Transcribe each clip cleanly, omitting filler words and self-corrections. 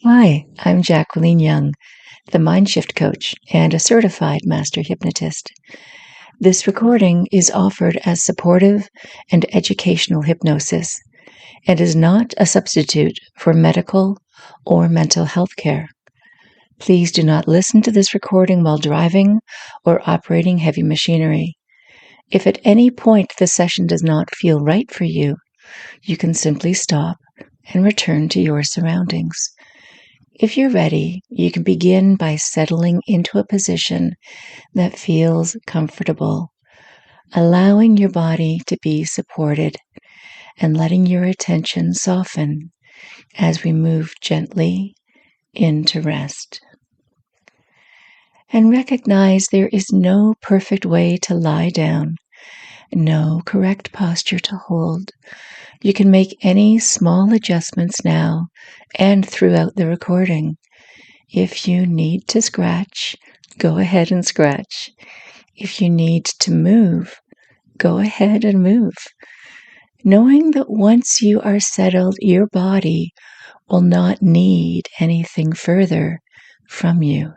Hi, I'm Jacqueline Young, the MindShift coach and a certified master hypnotist. This recording is offered as supportive and educational hypnosis and is not a substitute for medical or mental health care. Please do not listen to this recording while driving or operating heavy machinery. If at any point the session does not feel right for you, you can simply stop and return to your surroundings. If you're ready, you can begin by settling into a position that feels comfortable, allowing your body to be supported and letting your attention soften as we move gently into rest. And recognize there is no perfect way to lie down, no correct posture to hold. You can make any small adjustments now and throughout the recording. If you need to scratch, go ahead and scratch. If you need to move, go ahead and move. Knowing that once you are settled, your body will not need anything further from you.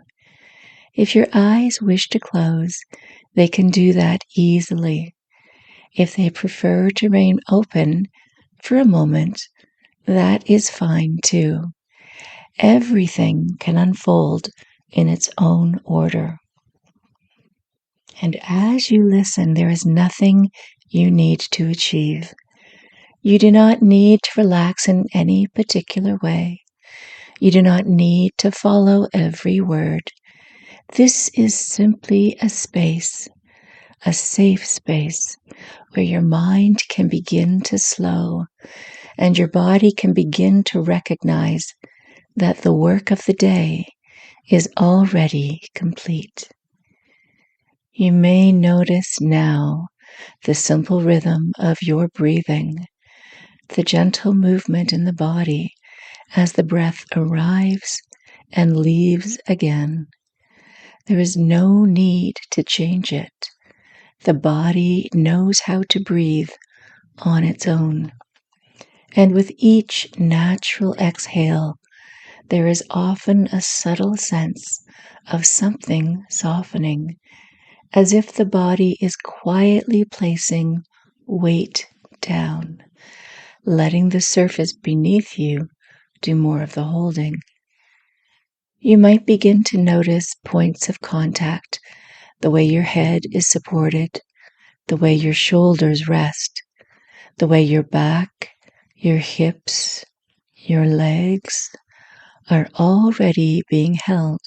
If your eyes wish to close, they can do that easily. If they prefer to remain open for a moment, that is fine too. Everything can unfold in its own order. And as you listen, there is nothing you need to achieve. You do not need to relax in any particular way. You do not need to follow every word. This is simply a space, a safe space, where your mind can begin to slow and your body can begin to recognize that the work of the day is already complete. You may notice now the simple rhythm of your breathing, the gentle movement in the body as the breath arrives and leaves again. There is no need to change it. The body knows how to breathe on its own. And with each natural exhale, there is often a subtle sense of something softening, as if the body is quietly placing weight down, letting the surface beneath you do more of the holding. You might begin to notice points of contact, the way your head is supported, the way your shoulders rest, the way your back, your hips, your legs are already being held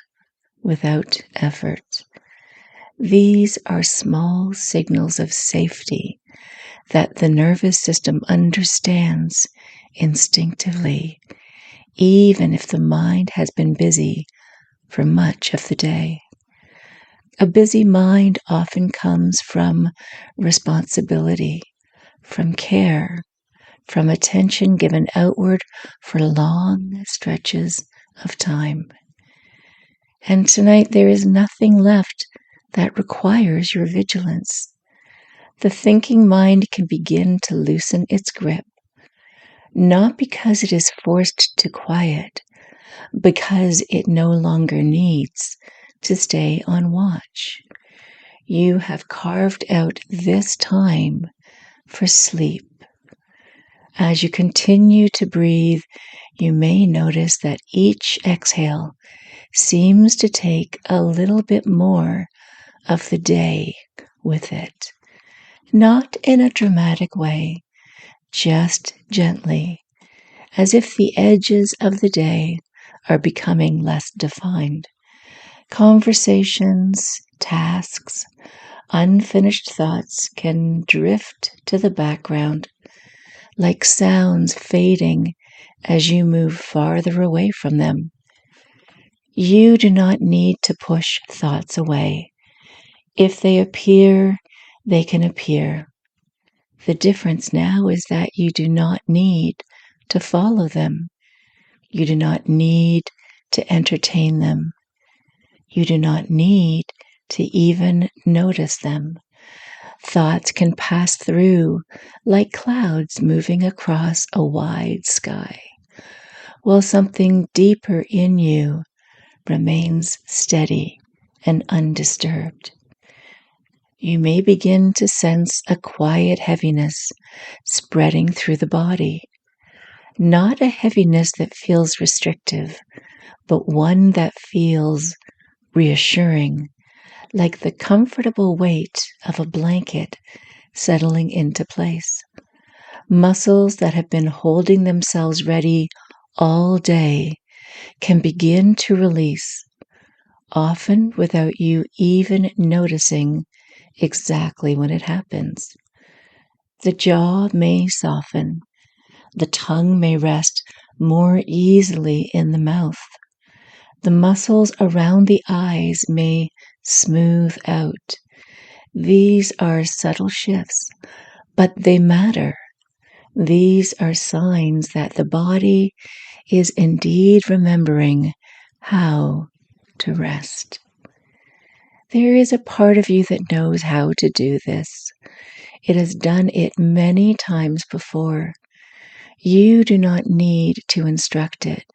without effort. These are small signals of safety that the nervous system understands instinctively, even if the mind has been busy for much of the day. A busy mind often comes from responsibility, from care, from attention given outward for long stretches of time. And tonight there is nothing left that requires your vigilance. The thinking mind can begin to loosen its grip, not because it is forced to quiet, because it no longer needs to stay on watch. You have carved out this time for sleep. As you continue to breathe, you may notice that each exhale seems to take a little bit more of the day with it. Not in a dramatic way, just gently, as if the edges of the day are becoming less defined. Conversations, tasks, unfinished thoughts can drift to the background, like sounds fading as you move farther away from them. You do not need to push thoughts away. If they appear, they can appear. The difference now is that you do not need to follow them. You do not need to entertain them. You do not need to even notice them. Thoughts can pass through like clouds moving across a wide sky. while something deeper in you remains steady and undisturbed. You may begin to sense a quiet heaviness spreading through the body, not a heaviness that feels restrictive, but one that feels reassuring, like the comfortable weight of a blanket settling into place. Muscles that have been holding themselves ready all day can begin to release, often without you even noticing exactly when it happens. The jaw may soften, the tongue may rest more easily in the mouth, the muscles around the eyes may smooth out. These are subtle shifts, but they matter. These are signs that the body is indeed remembering how to rest. There is a part of you that knows how to do this. It has done it many times before. You do not need to instruct it.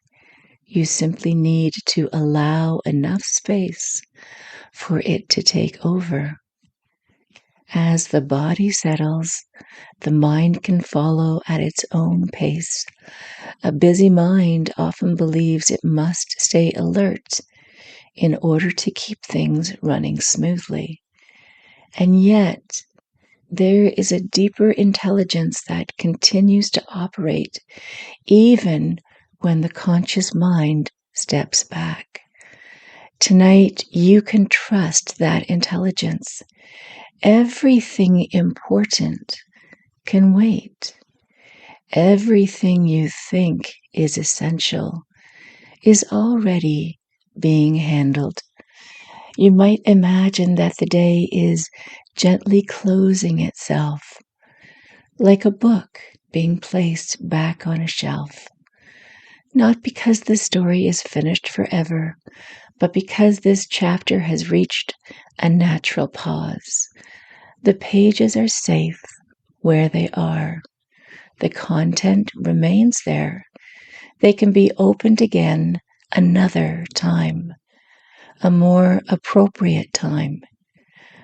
You simply need to allow enough space for it to take over. As the body settles, the mind can follow at its own pace. A busy mind often believes it must stay alert in order to keep things running smoothly. And yet, there is a deeper intelligence that continues to operate even when the conscious mind steps back. Tonight, you can trust that intelligence. Everything important can wait. Everything you think is essential is already being handled. You might imagine that the day is gently closing itself, like a book being placed back on a shelf. Not because the story is finished forever, but because this chapter has reached a natural pause. The pages are safe where they are. The content remains there. They can be opened again another time, a more appropriate time,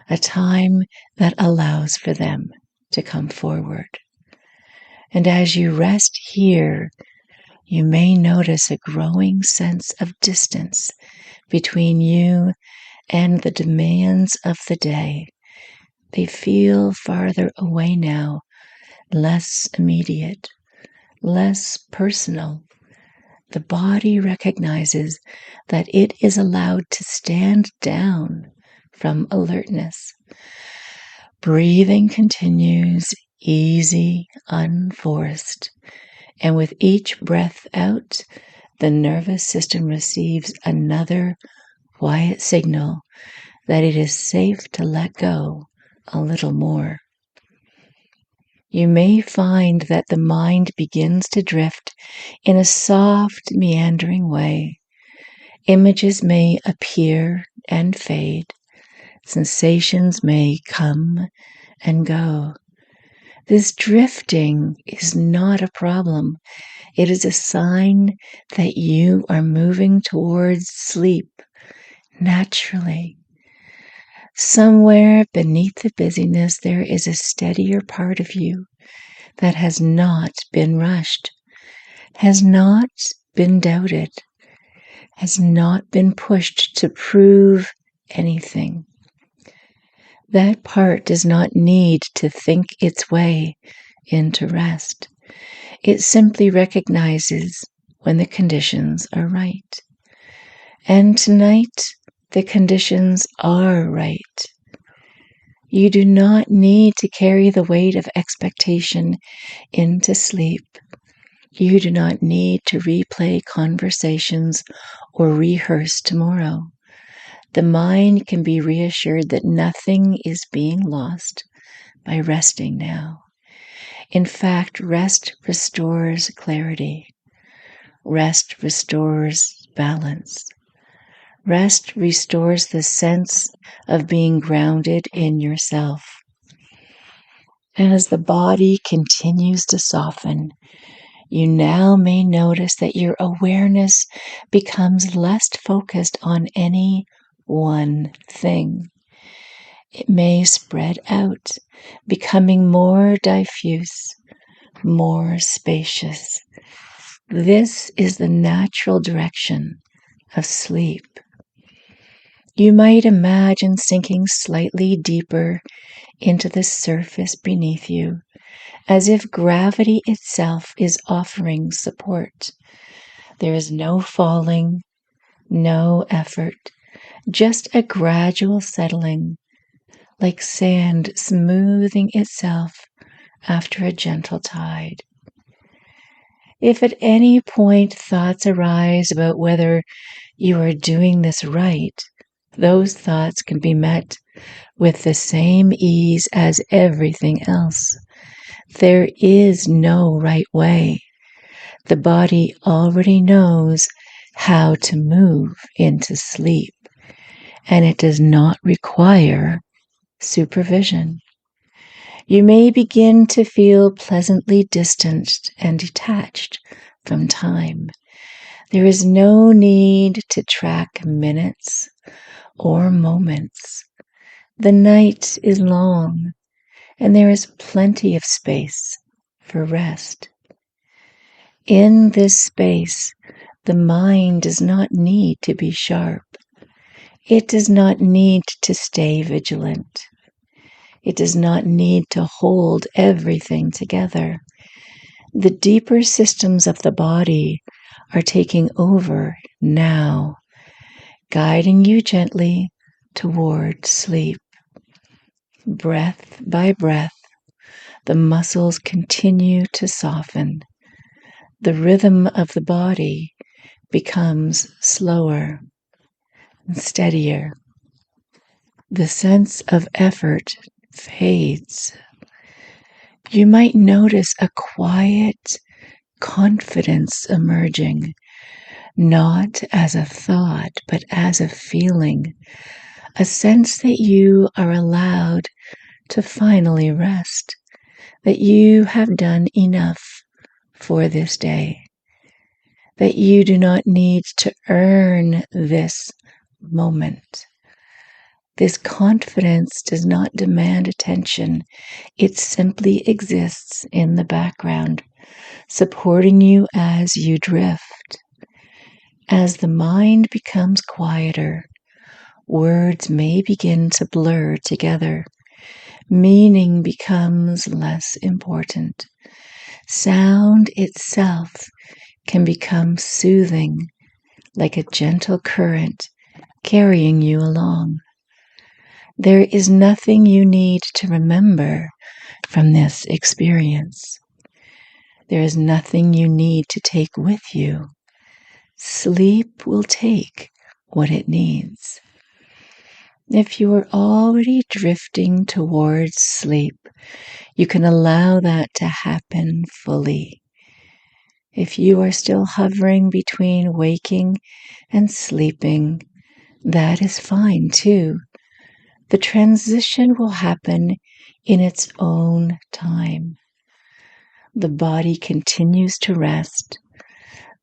a time that allows for them to come forward. And as you rest here, you may notice a growing sense of distance between you and the demands of the day. They feel farther away now, less immediate, less personal. The body recognizes that it is allowed to stand down from alertness. Breathing continues, easy, unforced. And with each breath out, the nervous system receives another quiet signal that it is safe to let go a little more. You may find that the mind begins to drift in a soft, meandering way. Images may appear and fade. Sensations may come and go. This drifting is not a problem. It is a sign that you are moving towards sleep naturally. Somewhere beneath the busyness, there is a steadier part of you that has not been rushed, has not been doubted, has not been pushed to prove anything. That part does not need to think its way into rest. It simply recognizes when the conditions are right. And tonight, the conditions are right. You do not need to carry the weight of expectation into sleep. You do not need to replay conversations or rehearse tomorrow. The mind can be reassured that nothing is being lost by resting now. In fact, rest restores clarity. Rest restores balance. Rest restores the sense of being grounded in yourself. And as the body continues to soften, You now may notice that your awareness becomes less focused on any one thing. It may spread out, becoming more diffuse, more spacious. This is the natural direction of sleep. You might imagine sinking slightly deeper into the surface beneath you, as if gravity itself is offering support. There is no falling, no effort, just a gradual settling, like sand smoothing itself after a gentle tide. If at any point thoughts arise about whether you are doing this right, those thoughts can be met with the same ease as everything else. There is no right way. The body already knows how to move into sleep, and it does not require supervision. You may begin to feel pleasantly distanced and detached from time. There is no need to track minutes or moments. The night is long, and there is plenty of space for rest. In this space, the mind does not need to be sharp. It does not need to stay vigilant. It does not need to hold everything together. The deeper systems of the body are taking over now, guiding you gently toward sleep. Breath by breath, the muscles continue to soften. The rhythm of the body becomes slower and steadier. The sense of effort fades. You might notice a quiet confidence emerging, not as a thought, but as a feeling, a sense that you are allowed to finally rest, that you have done enough for this day, that you do not need to earn this moment. This confidence does not demand attention. It simply exists in the background, supporting you as you drift. As the mind becomes quieter, words may begin to blur together. Meaning becomes less important. Sound itself can become soothing, like a gentle current carrying you along. There is nothing you need to remember from this experience. There is nothing you need to take with you. Sleep will take what it needs. If you are already drifting towards sleep, you can allow that to happen fully. If you are still hovering between waking and sleeping, that is fine too. The transition will happen in its own time. The body continues to rest.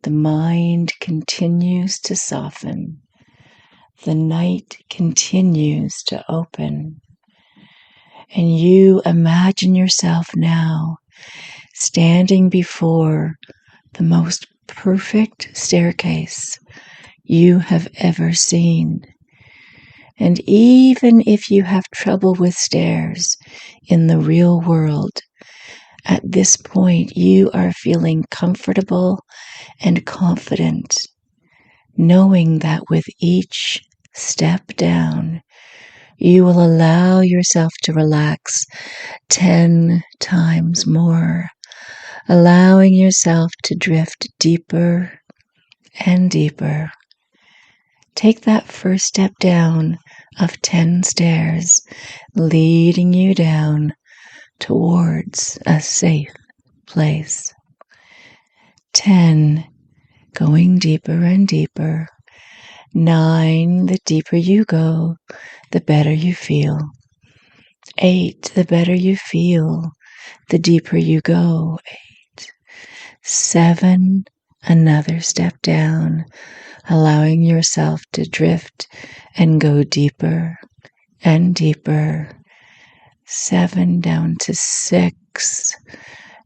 The mind continues to soften. The night continues to open. And you imagine yourself now standing before the most perfect staircase you have ever seen. And even if you have trouble with stairs in the real world, at this point you are feeling comfortable and confident, knowing that with each step down, you will allow yourself to relax 10 times more, allowing yourself to drift deeper and deeper. Take that first step down of 10 stairs, leading you down towards a safe place. 10, going deeper and deeper. 9, the deeper you go, the better you feel. 8, the better you feel, the deeper you go. 8, 7, another step down, allowing yourself to drift and go deeper and deeper. 7 down to 6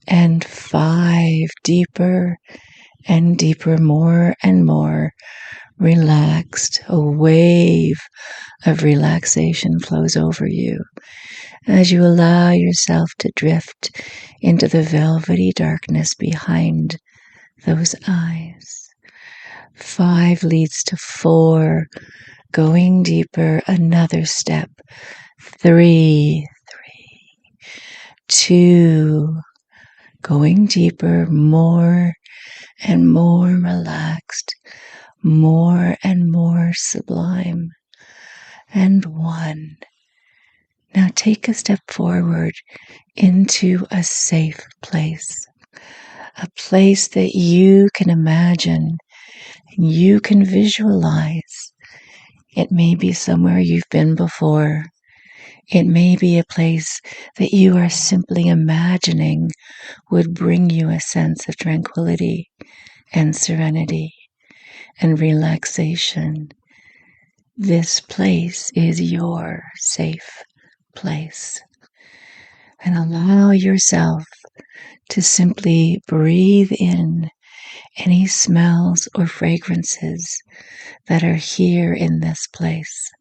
and 5, deeper and deeper, more and more relaxed. A wave of relaxation flows over you as you allow yourself to drift into the velvety darkness behind those eyes. 5 leads to 4, going deeper, another step. 3, 2, going deeper, more and more relaxed, more and more sublime. And 1. Now take a step forward into a safe place, a place that you can imagine and you can visualize. It may be somewhere you've been before. It may be a place that you are simply imagining would bring you a sense of tranquility and serenity and relaxation. This place is your safe place. And allow yourself to simply breathe in any smells or fragrances that are here in this place.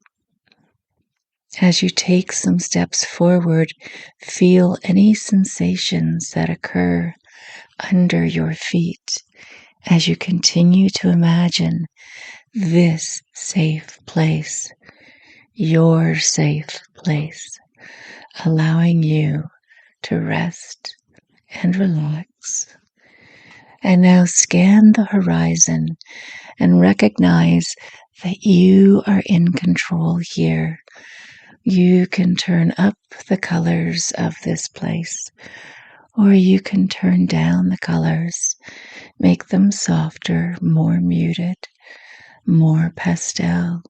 As you take some steps forward, feel any sensations that occur under your feet as you continue to imagine this safe place, your safe place, allowing you to rest and relax. And now scan the horizon and recognize that you are in control here. You can turn up the colors of this place, or you can turn down the colors, make them softer, more muted, more pastel.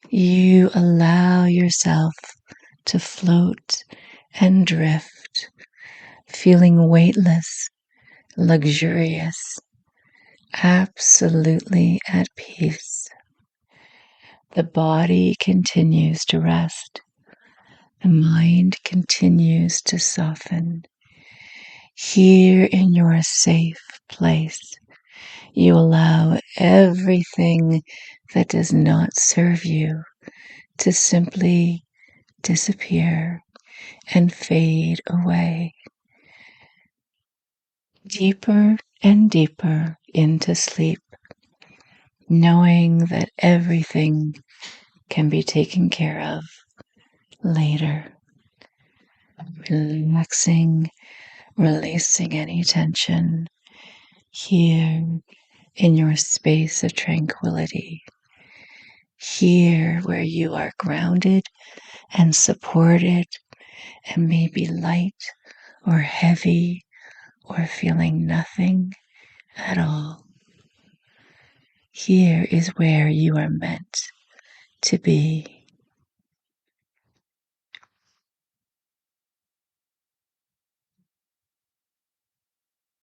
You allow yourself to float and drift, feeling weightless, luxurious, absolutely at peace. The body continues to rest. The mind continues to soften. Here in your safe place, you allow everything that does not serve you to simply disappear and fade away. Deeper and deeper into sleep, knowing that everything can be taken care of later. Relaxing, releasing any tension here in your space of tranquility. Here where you are grounded and supported and maybe light or heavy or feeling nothing at all. Here is where you are meant to be.